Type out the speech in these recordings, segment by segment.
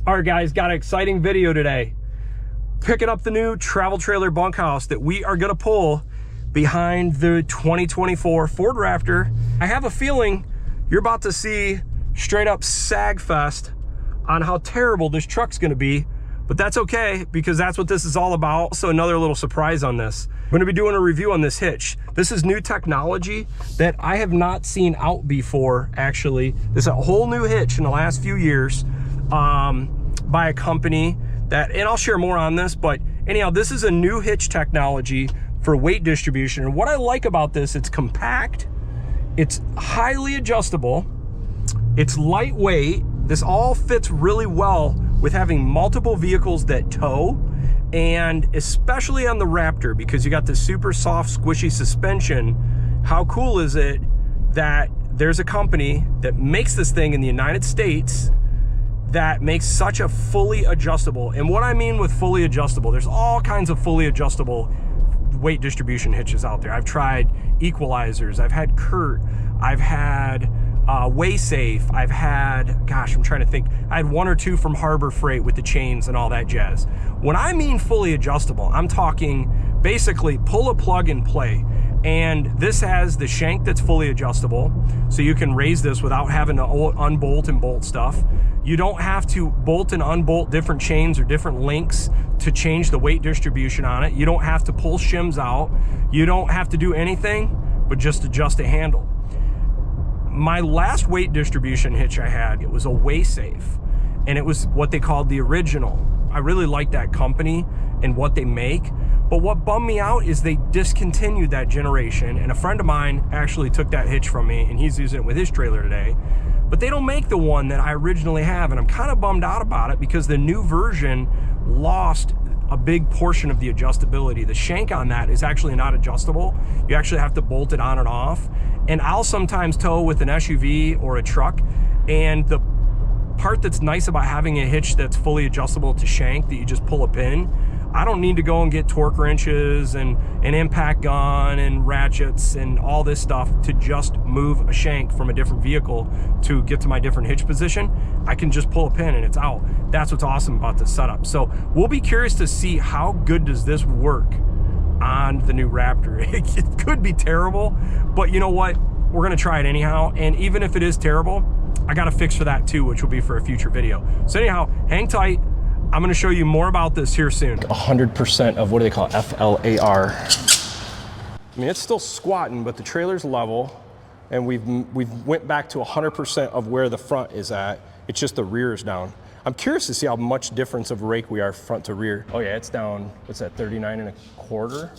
All right, guys, got an exciting video today. Picking up the new travel trailer bunkhouse that we are gonna pull behind the 2024 Ford Raptor. I have a feeling you're about to see straight up sag fest on how terrible this truck's gonna be, but that's okay because that's what this is all about. So another little surprise on this. I'm gonna be doing a review on this hitch. This is new technology that I have not seen out before, actually. This is a whole new hitch in the last few years by a company that, and I'll share more on this, but anyhow, this is a new hitch technology for weight distribution. And what I like about this, it's compact, it's highly adjustable, it's lightweight. This all fits really well with having multiple vehicles that tow, and especially on the Raptor, because you got this super soft, squishy suspension. How cool is it that there's a company that makes this thing in the United States that makes such a fully adjustable, and what I mean with fully adjustable, there's all kinds of fully adjustable weight distribution hitches out there. I've tried equalizers, I've had Kurt, I've had WaySafe, I've had, gosh, I'm trying to think, I had one or two from Harbor Freight with the chains and all that jazz. When I mean fully adjustable, I'm talking basically pull a plug and play. And this has the shank that's fully adjustable, so you can raise this without having to unbolt and bolt stuff. You don't have to bolt and unbolt different chains or different links to change the weight distribution on it. You don't have to pull shims out. You don't have to do anything but just adjust a handle. My last weight distribution hitch I had, it was a WaySafe, and it was what they called the original. I really like that company and what they make, but what bummed me out is they discontinued that generation, and a friend of mine actually took that hitch from me, and he's using it with his trailer today. But they don't make the one that I originally have, and I'm kind of bummed out about it because the new version lost a big portion of the adjustability. The shank on that is actually not adjustable. You actually have to bolt it on and off. And I'll sometimes tow with an SUV or a truck, and the part that's nice about having a hitch that's fully adjustable to shank, that you just pull a pin, I don't need to go and get torque wrenches and an impact gun and ratchets and all this stuff to just move a shank from a different vehicle to get to my different hitch position. I can just pull a pin and it's out. That's what's awesome about this setup. So we'll be curious to see how good does this work on the new Raptor. It could be terrible, but you know what? We're gonna try it anyhow. And even if it is terrible, I got a fix for that too, which will be for a future video. So anyhow, hang tight. I'm gonna show you more about this here soon. 100% of, what do they call it? FLAR. I mean, it's still squatting, but the trailer's level, and we've went back to 100% of where the front is at. It's just the rear is down. I'm curious to see how much difference of rake we are front to rear. Oh yeah, it's down, what's that, 39.25?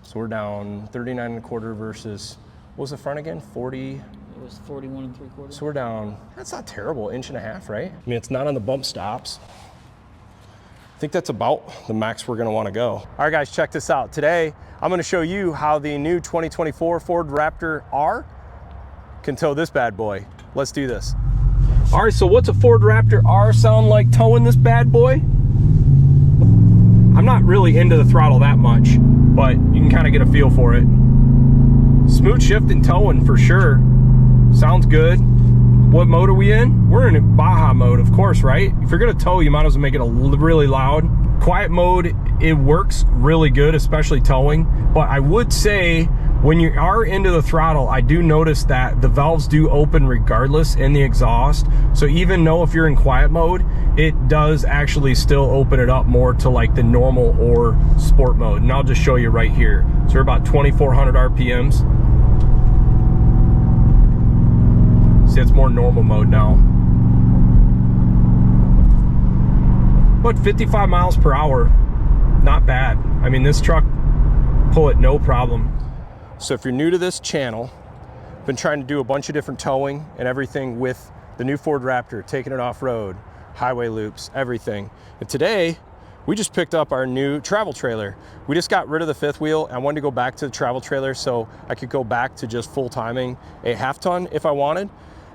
So we're down 39.25 versus, what was the front again, 40? It was 41.75. So we're down, that's not terrible, 1.5 inches, right? I mean, it's not on the bump stops. I think that's about the max we're gonna wanna go. All right, guys, check this out. Today, I'm gonna show you how the new 2024 Ford Raptor R can tow this bad boy. Let's do this. All right, so what's a Ford Raptor R sound like towing this bad boy? I'm not really into the throttle that much, but you can kind of get a feel for it. Smooth shift and towing for sure. Sounds good. What mode are we in? We're in Baja mode, of course, right? If you're gonna tow, you might as well make it really loud. Quiet mode, it works really good, especially towing. But I would say when you are into the throttle, I do notice that the valves do open regardless in the exhaust. So even though if you're in quiet mode, it does actually still open it up more to like the normal or sport mode. And I'll just show you right here. So we're about 2,400 RPMs. See, it's more normal mode now. But 55 miles per hour, not bad. I mean, this truck, pull it no problem. So if you're new to this channel, been trying to do a bunch of different towing and everything with the new Ford Raptor, taking it off-road, highway loops, everything. And today, we just picked up our new travel trailer. We just got rid of the fifth wheel. I wanted to go back to the travel trailer so I could go back to just full timing a half ton if I wanted.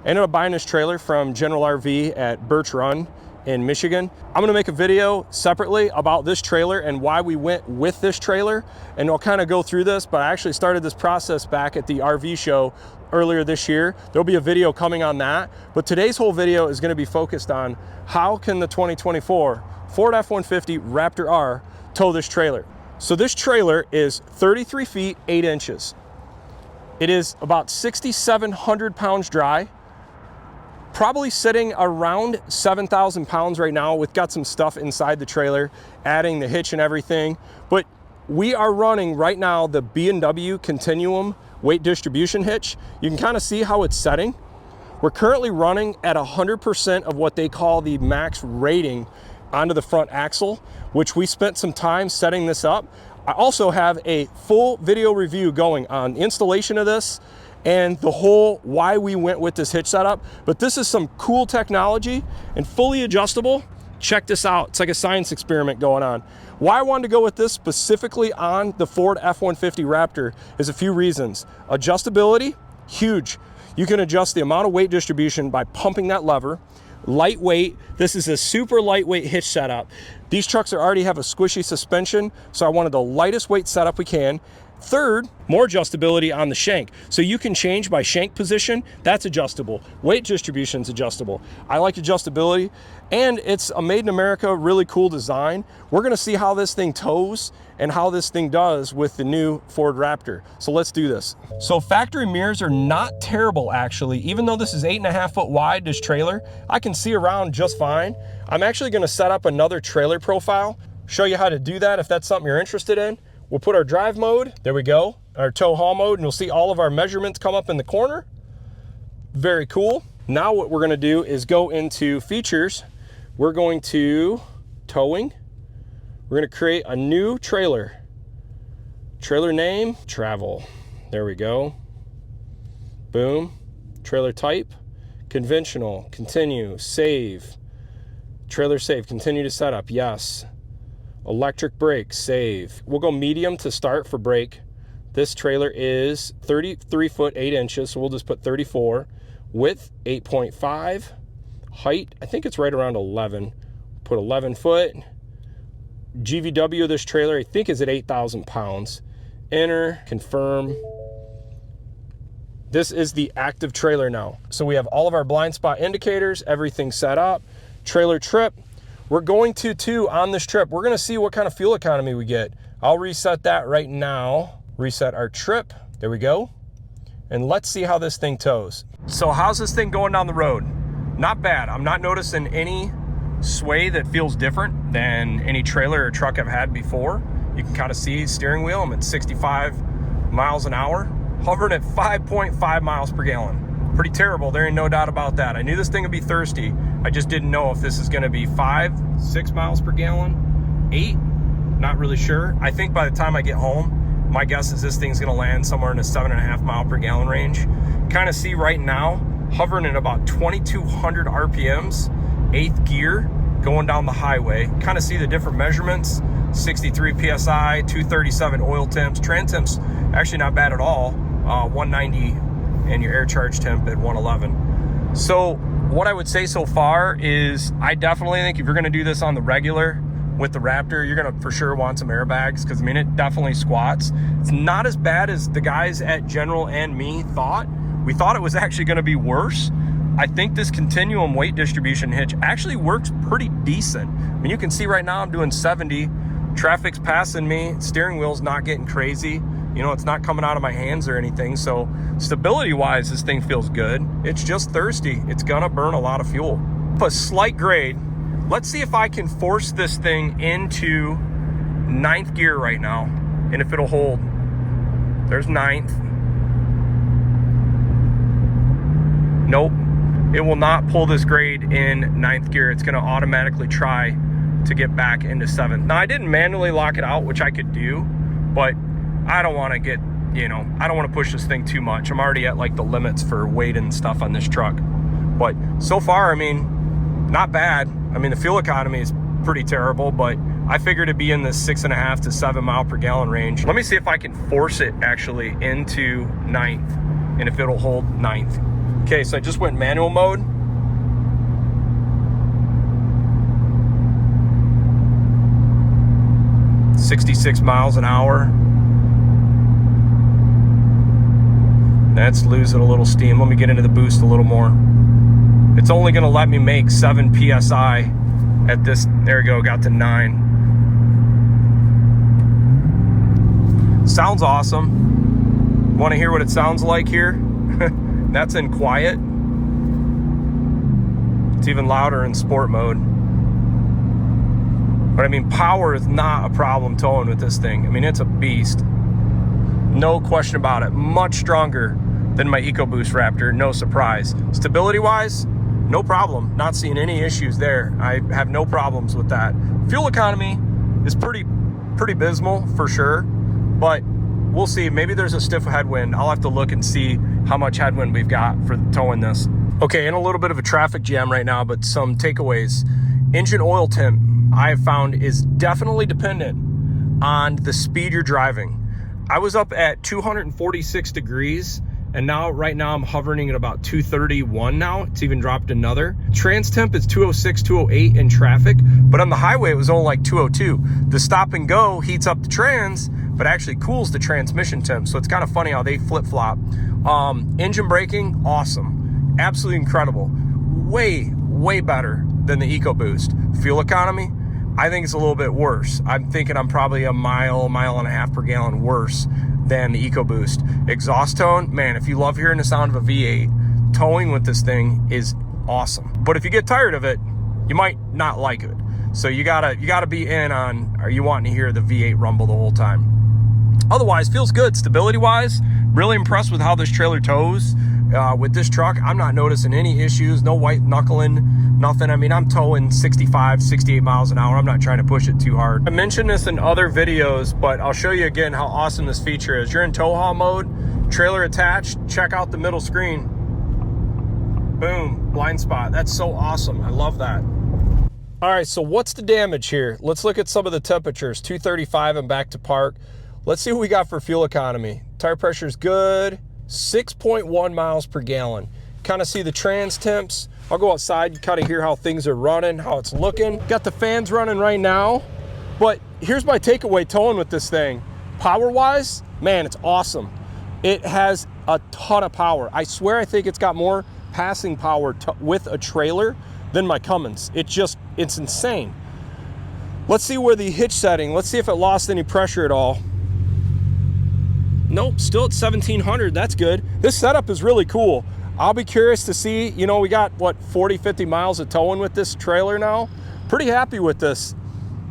I ended up buying this trailer from General RV at Birch Run in Michigan. I'm gonna make a video separately about this trailer and why we went with this trailer, and I'll kind of go through this, but I actually started this process back at the RV show earlier this year. There'll be a video coming on that, but today's whole video is gonna be focused on how can the 2024 Ford F-150 Raptor R tow this trailer. So this trailer is 33 feet, 8 inches. It is about 6,700 pounds dry, probably sitting around 7,000 pounds right now. We've got some stuff inside the trailer, adding the hitch and everything. But we are running right now the B&W Continuum Weight Distribution hitch. You can kind of see how it's setting. We're currently running at 100% of what they call the max rating onto the front axle, which we spent some time setting this up. I also have a full video review going on installation of this and the whole why we went with this hitch setup. But this is some cool technology and fully adjustable. Check this out. It's like a science experiment going on. Why I wanted to go with this specifically on the Ford F-150 Raptor is a few reasons. Adjustability, huge. You can adjust the amount of weight distribution by pumping that lever. Lightweight, this is a super lightweight hitch setup. These trucks already have a squishy suspension, so I wanted the lightest weight setup we can. Third, more adjustability on the shank. So you can change by shank position, that's adjustable. Weight distribution is adjustable. I like adjustability, and it's a made in America, really cool design. We're gonna see how this thing tows and how this thing does with the new Ford Raptor. So let's do this. So factory mirrors are not terrible actually. Even though this is 8.5 foot wide, this trailer, I can see around just fine. I'm actually gonna set up another trailer profile, show you how to do that if that's something you're interested in. We'll put our drive mode, there we go, our tow haul mode, and you'll see all of our measurements come up in the corner. Very cool. Now what we're gonna do is go into features. We're going to towing. We're gonna create a new trailer. Trailer name, travel. There we go. Boom. Trailer type, conventional, continue, save. Trailer save, continue to setup, yes. Electric brake, save. We'll go medium to start for brake. This trailer is 33 foot 8 inches, so we'll just put 34. Width 8.5. Height, I think it's right around 11. Put 11 foot. GVW of this trailer, I think, is at 8,000 pounds. Enter, confirm. This is the active trailer now. So we have all of our blind spot indicators, everything set up. Trailer trip. We're going to on this trip, we're gonna see what kind of fuel economy we get. I'll reset that right now. Reset our trip, there we go. And let's see how this thing tows. So how's this thing going down the road? Not bad. I'm not noticing any sway that feels different than any trailer or truck I've had before. You can kind of see steering wheel, I'm at 65 miles an hour, hovering at 5.5 miles per gallon. Pretty terrible, there ain't no doubt about that. I knew this thing would be thirsty. I just didn't know if this is gonna be 5, 6 miles per gallon, 8, not really sure. I think by the time I get home, my guess is this thing's gonna land somewhere in the 7.5 mile per gallon range. Kind of see right now, hovering at about 2,200 RPMs, 8th gear, going down the highway. Kind of see the different measurements, 63 PSI, 237 oil temps. Trans temps, actually not bad at all, 190, and your air charge temp at 111. So what I would say so far is I definitely think if you're gonna do this on the regular with the Raptor, you're gonna for sure want some airbags, because I mean, it definitely squats. It's not as bad as the guys at General and me thought. We thought it was actually gonna be worse. I think this Continuum Weight Distribution hitch actually works pretty decent. I mean, you can see right now I'm doing 70, traffic's passing me, steering wheel's not getting crazy. You know, it's not coming out of my hands or anything. So stability-wise, this thing feels good. It's just thirsty. It's gonna burn a lot of fuel. A slight grade. Let's see if I can force this thing into 9th gear right now, and if it'll hold. There's 9th. Nope, it will not pull this grade in 9th gear. It's gonna automatically try to get back into 7th. Now, I didn't manually lock it out, which I could do, but I don't wanna get, you know, I don't wanna push this thing too much. I'm already at like the limits for weight and stuff on this truck. But so far, I mean, not bad. I mean, the fuel economy is pretty terrible, but I figured it'd be in the 6.5 to 7 mile per gallon range. Let me see if I can force it actually into 9th, and if it'll hold 9th. Okay, so I just went manual mode. 66 miles an hour. That's losing a little steam. Let me get into the boost a little more. It's only gonna let me make 7 PSI at this. There we go, got to 9. Sounds awesome. Want to hear what it sounds like here? That's in quiet. It's even louder in sport mode. But I mean, power is not a problem towing with this thing. I mean, it's a beast. No question about it. Much stronger than my EcoBoost Raptor, no surprise. Stability-wise, no problem. Not seeing any issues there. I have no problems with that. Fuel economy is pretty abysmal for sure, but we'll see. Maybe there's a stiff headwind. I'll have to look and see how much headwind we've got for towing this. Okay, in a little bit of a traffic jam right now, but some takeaways. Engine oil temp, I have found, is definitely dependent on the speed you're driving. I was up at 246 degrees, and right now I'm hovering at about 231 now. It's even dropped another. Trans temp is 206, 208 in traffic, but on the highway it was only like 202. The stop and go heats up the trans, but actually cools the transmission temp. So it's kind of funny how they flip-flop. Engine braking, awesome. Absolutely incredible. Way better than the EcoBoost. Fuel economy, I think it's a little bit worse. I'm thinking I'm probably a mile and a half per gallon worse than the EcoBoost. Exhaust tone, man, if you love hearing the sound of a V8, towing with this thing is awesome. But if you get tired of it, you might not like it. So you gotta be in on, are you wanting to hear the V8 rumble the whole time? Otherwise, feels good. Stability-wise, really impressed with how this trailer tows. With this truck, I'm not noticing any issues, no white knuckling, nothing. I mean, I'm towing 65, 68 miles an hour. I'm not trying to push it too hard. I mentioned this in other videos, but I'll show you again how awesome this feature is. You're in tow haul mode, trailer attached, check out the middle screen. Boom, blind spot. That's so awesome. I love that. All right, so what's the damage here? Let's look at some of the temperatures. 235 and back to park. Let's see what we got for fuel economy. Tire pressure is good. 6.1 miles per gallon. Kind of see the trans temps. I'll go outside, kind of hear how things are running, how it's looking. Got the fans running right now, but here's my takeaway towing with this thing. Power-wise, man, it's awesome. It has a ton of power. I swear I think it's got more passing power with a trailer than my Cummins. It's insane. Let's see where the hitch setting, let's see if it lost any pressure at all. Nope, still at 1700, that's good. This setup is really cool. I'll be curious to see, you know, we got, what, 40, 50 miles of towing with this trailer now. Pretty happy with this.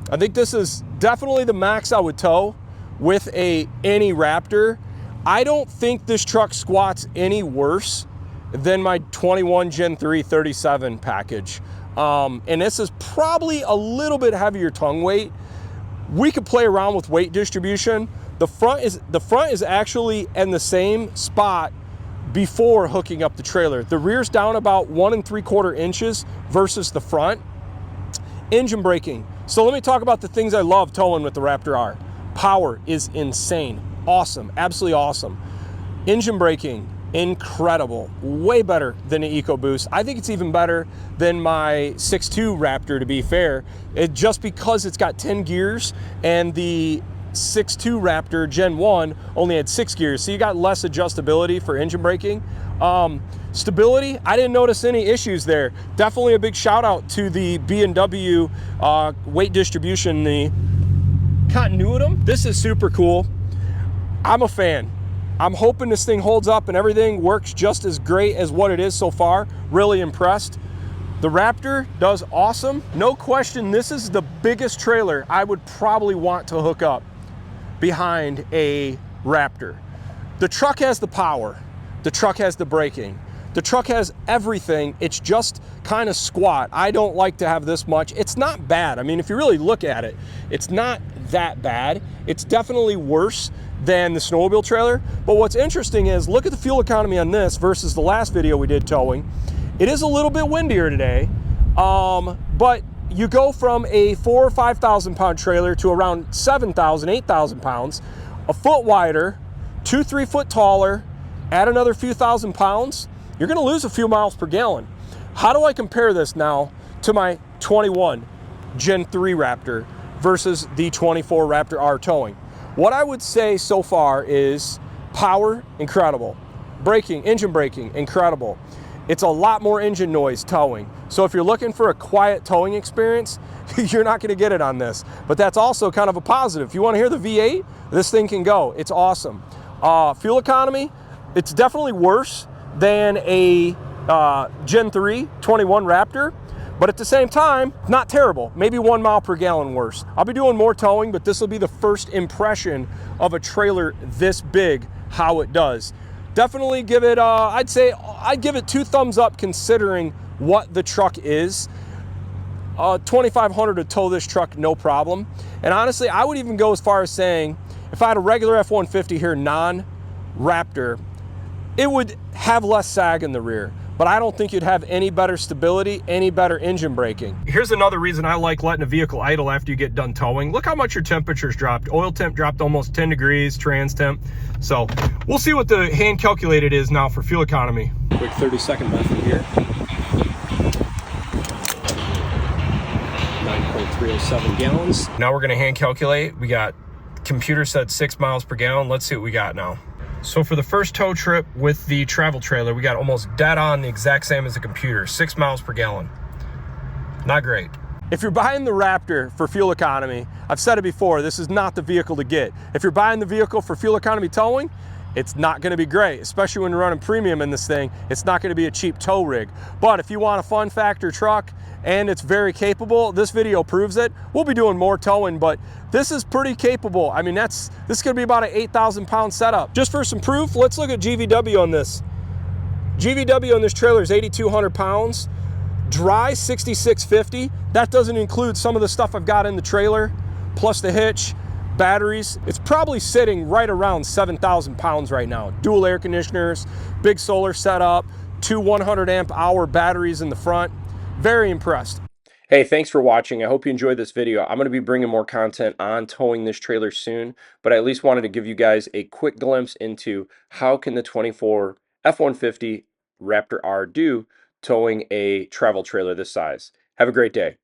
I think this is definitely the max I would tow with any Raptor. I don't think this truck squats any worse than my 21 Gen 3 37 package. And this is probably a little bit heavier tongue weight. We could play around with weight distribution. The front is actually in the same spot before hooking up the trailer. The rear's down about 1 3/4 inches versus the front. Engine braking. So let me talk about the things I love towing with the Raptor R. Power is insane. Awesome. Absolutely awesome. Engine braking, incredible. Way better than the EcoBoost. I think it's even better than my 6.2 Raptor, to be fair. Just because it's got 10 gears and the 6.2 Raptor Gen 1 only had 6 gears, so you got less adjustability for engine braking. Stability, I didn't notice any issues there. Definitely a big shout out to the B&W Weight Distribution, the Continuum. This is super cool. I'm a fan. I'm hoping this thing holds up and everything works just as great as what it is so far. Really impressed. The Raptor does awesome. No question, this is the biggest trailer I would probably want to hook up behind a Raptor. The truck has the power. The truck has the braking. The truck has everything. It's just kind of squat. I don't like to have this much. It's not bad. I mean, if you really look at it, it's not that bad. It's definitely worse than the snowmobile trailer. But what's interesting is, look at the fuel economy on this versus the last video we did towing. It is a little bit windier today, but you go from a 4,000 or 5,000 pound trailer to around 7,000, 8,000 pounds, a foot wider, 2-3 foot taller, add another few thousand pounds, you're gonna lose a few miles per gallon. How do I compare this now to my 21 Gen 3 Raptor versus the 24 Raptor R towing. What I would say so far is power, incredible. Braking, engine braking, incredible. It's a lot more engine noise towing. So if you're looking for a quiet towing experience, you're not gonna get it on this. But that's also kind of a positive. If you wanna hear the V8, this thing can go. It's awesome. Fuel economy, it's definitely worse than a Gen 3 21 Raptor, but at the same time, not terrible. Maybe 1 mile per gallon worse. I'll be doing more towing, but this will be the first impression of a trailer this big, how it does. Definitely give it, I'd give it 2 thumbs up considering what the truck is. 2,500 to tow this truck, no problem. And honestly, I would even go as far as saying, if I had a regular F-150 here, non-Raptor, it would have less sag in the rear, but I don't think you'd have any better stability, any better engine braking. Here's another reason I like letting a vehicle idle after you get done towing. Look how much your temperature's dropped. Oil temp dropped almost 10 degrees, trans temp. So we'll see what the hand calculated is now for fuel economy. Quick 30-second method here. 9.307 gallons. Now we're gonna hand calculate. We got computer said 6 miles per gallon. Let's see what we got now. So for the first tow trip with the travel trailer, we got almost dead on the exact same as the computer, 6 miles per gallon. Not great. If you're buying the Raptor for fuel economy, I've said it before, this is not the vehicle to get. If you're buying the vehicle for fuel economy towing, it's not gonna be great, especially when you're running premium in this thing. It's not gonna be a cheap tow rig. But if you want a fun factor truck and it's very capable, this video proves it. We'll be doing more towing, but this is pretty capable. I mean, this is gonna be about an 8,000 pound setup. Just for some proof, let's look at GVW on this. GVW on this trailer is 8,200 pounds. Dry 6,650. That doesn't include some of the stuff I've got in the trailer, plus the hitch, batteries. It's probably sitting right around 7,000 pounds right now. Dual air conditioners, big solar setup, 2 100 amp hour batteries in the front. Very impressed. Hey, thanks for watching. I hope you enjoyed this video. I'm going to be bringing more content on towing this trailer soon, but I at least wanted to give you guys a quick glimpse into how can the 24 F-150 Raptor R do towing a travel trailer this size. Have a great day.